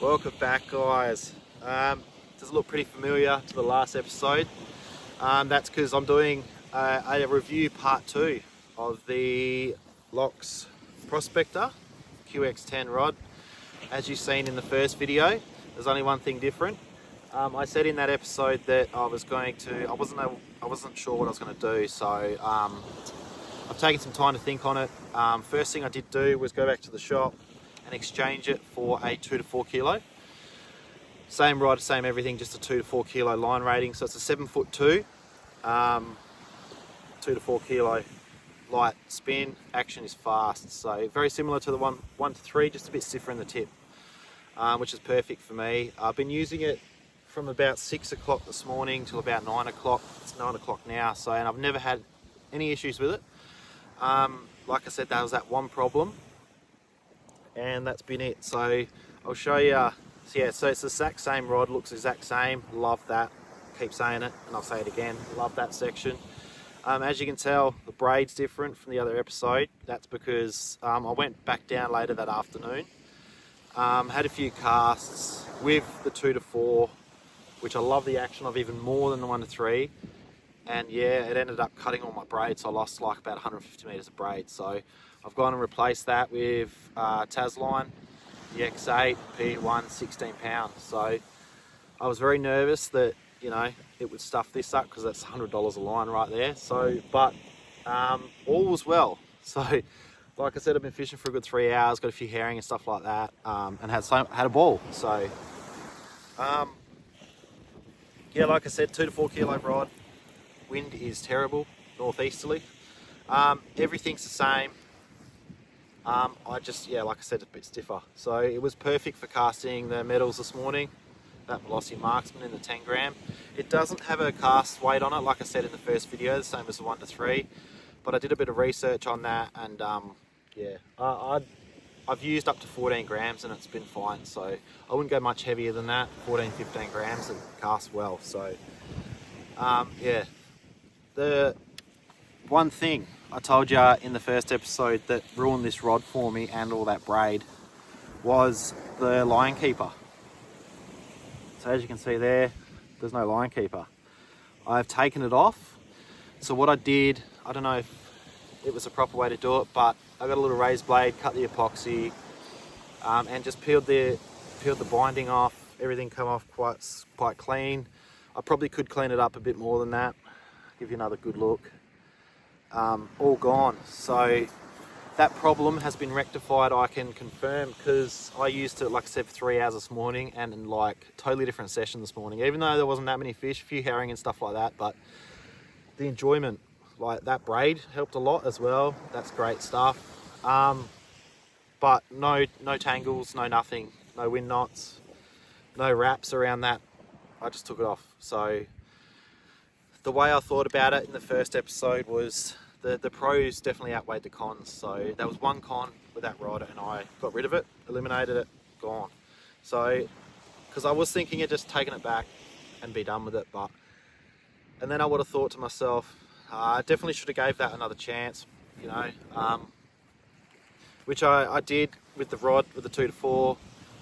Welcome back, guys. Does it look pretty familiar to the last episode? That's because I'm doing a review part 2 of the LoX Prospector QX10 rod. As you've seen in the first video, there's only one thing different. I said in that episode that I wasn't sure what I was going to do, so I've taken some time to think on it. First thing I did do was go back to the shop and exchange it for a 2 to 4 kilo. Same rod, same everything, just a 2 to 4 kilo line rating. So it's a 7'2", 2 to 4 kilo light spin. Action is fast, so very similar to the 1 to 3, just a bit stiffer in the tip, which is perfect for me. I've been using it from about 6 o'clock this morning till about 9 o'clock. It's 9 o'clock now, and I've never had any issues with it. Like I said, there was that one problem, and that's been it. So I'll show you. So it's the exact same rod, looks the exact same. Love that. Keep saying it, and I'll say it again. Love that section. As you can tell, the braid's different from the other episode. That's because I went back down later that afternoon. Had a few casts with the 2 to 4, which I love the action of even more than the 1 to 3. And yeah, it ended up cutting all my braid, so I lost like about 150 meters of braid. So I've gone and replaced that with Tasline, the X8 P1 16 pound. So I was very nervous that, it would stuff this up because that's $100 a line right there. So, but all was well. So like I said, I've been fishing for a good 3 hours, got a few herring and stuff like that, and had a ball. So yeah, like I said, 2 to 4 kilo rod. Wind is terrible, northeasterly. Everything's the same. Like I said, it's a bit stiffer. So it was perfect for casting the metals this morning, that Velocity Marksman in the 10 gram. It doesn't have a cast weight on it, like I said in the first video, the same as the 1 to 3. But I did a bit of research on that, and I've used up to 14 grams and it's been fine. So I wouldn't go much heavier than that, 14, 15 grams, and casts well. So the one thing I told you in the first episode that ruined this rod for me and all that braid was the line keeper. So as you can see there's no line keeper. I've taken it off. So what I did, I don't know if it was a proper way to do it, but I got a little raised blade, cut the epoxy, and just peeled the binding off. Everything come off quite clean. I probably could clean it up a bit more than that. Give you another good look. All gone. So that problem has been rectified, I can confirm, because I used it, like I said, for 3 hours this morning, and in like totally different session this morning, even though there wasn't that many fish, a few herring and stuff like that. But the enjoyment, like that braid helped a lot as well. That's great stuff. But no tangles, no nothing, no wind knots, no wraps around that. I just took it off. So the way I thought about it in the first episode was the pros definitely outweighed the cons. So there was one con with that rod, and I got rid of it, eliminated it, gone. So, because I was thinking of just taking it back and be done with it, and then I would have thought to myself, I definitely should have gave that another chance, which I did with the rod, with the 2 to 4,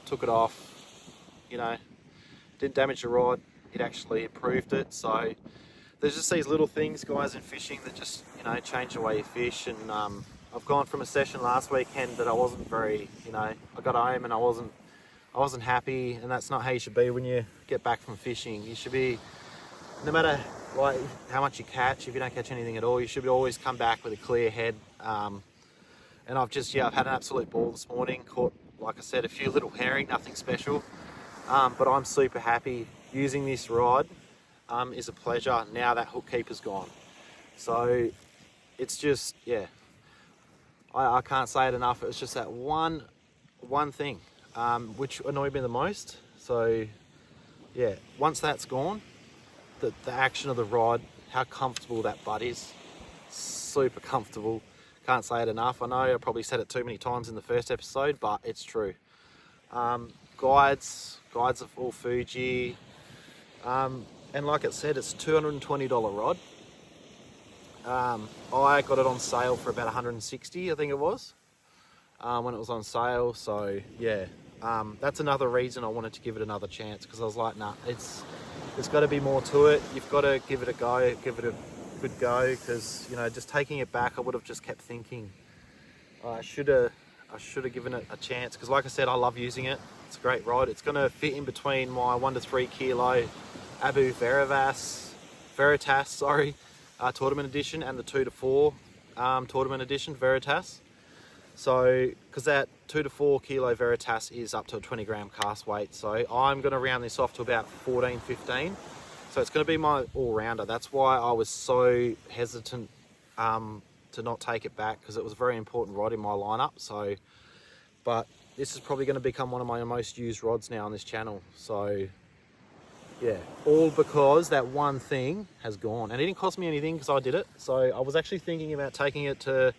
took it off, didn't damage the rod, it actually improved it. So there's just these little things, guys, in fishing that just, change the way you fish. And I've gone from a session last weekend that I wasn't very, I got home and I wasn't happy, and that's not how you should be when you get back from fishing. You should be, no matter like how much you catch, if you don't catch anything at all, you should always come back with a clear head. And I've had an absolute ball this morning. Caught, like I said, a few little herring, nothing special. But I'm super happy. Using this rod is a pleasure now that hook keeper's gone. So it's just, I can't say it enough. It's just that one thing which annoyed me the most. So yeah, once that's gone, the action of the rod, how comfortable that butt is, super comfortable. Can't say it enough. I know I probably said it too many times in the first episode, but it's true. Guides are all Fuji. And like it said, it's a $220 rod. I got it on sale for about $160, I think it was, when it was on sale. So yeah, That's another reason I wanted to give it another chance, because I was like, nah, there's got to be more to it. You've got to give it a go, give it a good go, because, you know, just taking it back, I would have just kept thinking I should have given it a chance, because like I said, I love using it. It's a great rod. It's going to fit in between my 1 to 3 kilo Abu Veritas tournament edition and the 2 to 4 tournament edition Veritas. So, because that 2 to 4 kilo Veritas is up to a 20 gram cast weight, so I'm going to round this off to about 14, 15. So it's going to be my all-rounder. That's why I was so hesitant to not take it back, because it was a very important rod in my lineup. So, but this is probably going to become one of my most used rods now on this channel. So yeah, all because that one thing has gone, and it didn't cost me anything because I did it. So I was actually thinking about taking it to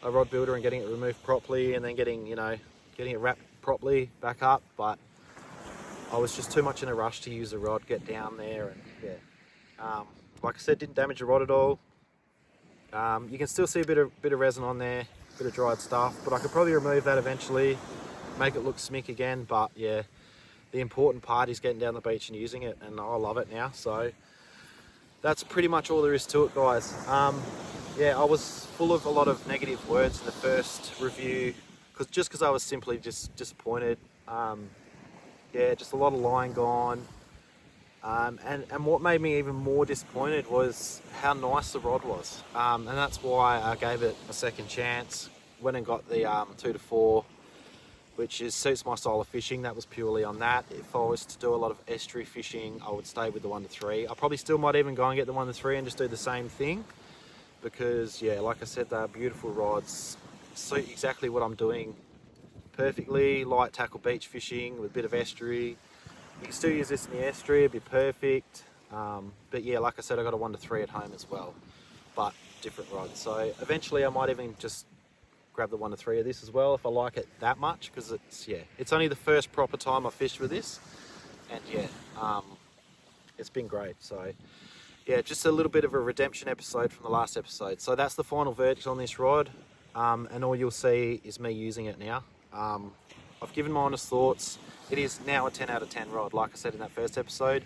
a rod builder and getting it removed properly, and then getting it wrapped properly back up, but I was just too much in a rush to use the rod, get down there, and yeah. Like I said, didn't damage the rod at all. You can still see a bit of resin on there, a bit of dried stuff, but I could probably remove that eventually, make it look smick again. But yeah, the important part is getting down the beach and using it, and I love it now. So that's pretty much all there is to it, guys. Yeah, I was full of a lot of negative words in the first review, because I was simply just disappointed. Yeah, just a lot of line gone. And what made me even more disappointed was how nice the rod was. And that's why I gave it a second chance. Went and got the 2 to 4, which suits my style of fishing. That was purely on that. If I was to do a lot of estuary fishing, I would stay with the 1 to 3. I probably still might even go and get the 1 to 3 and just do the same thing, because yeah, like I said, they're beautiful rods, suit exactly what I'm doing perfectly. Light tackle beach fishing with a bit of estuary. You can still use this in the estuary, it'd be perfect. But yeah, like I said, I got a 1 to 3 at home as well, but different rods. So eventually I might even just grab the 1 to 3 of this as well if I like it that much, because it's only the first proper time I fished with this, and yeah, it's been great. So yeah, just a little bit of a redemption episode from the last episode. So that's the final verdict on this rod, and all you'll see is me using it now. I've given my honest thoughts. It is now a 10 out of 10 rod. Like I said in that first episode,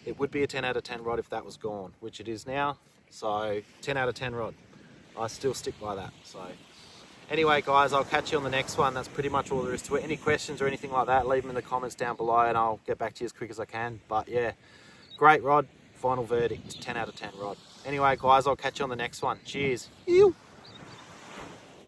it would be a 10 out of 10 rod if that was gone, which it is now. So 10 out of 10 rod. I still stick by that. So anyway, guys, I'll catch you on the next one. That's pretty much all there is to it. Any questions or anything like that, leave them in the comments down below and I'll get back to you as quick as I can. But yeah, great rod. Final verdict, 10 out of 10 rod. Anyway, guys, I'll catch you on the next one. Cheers. Ew.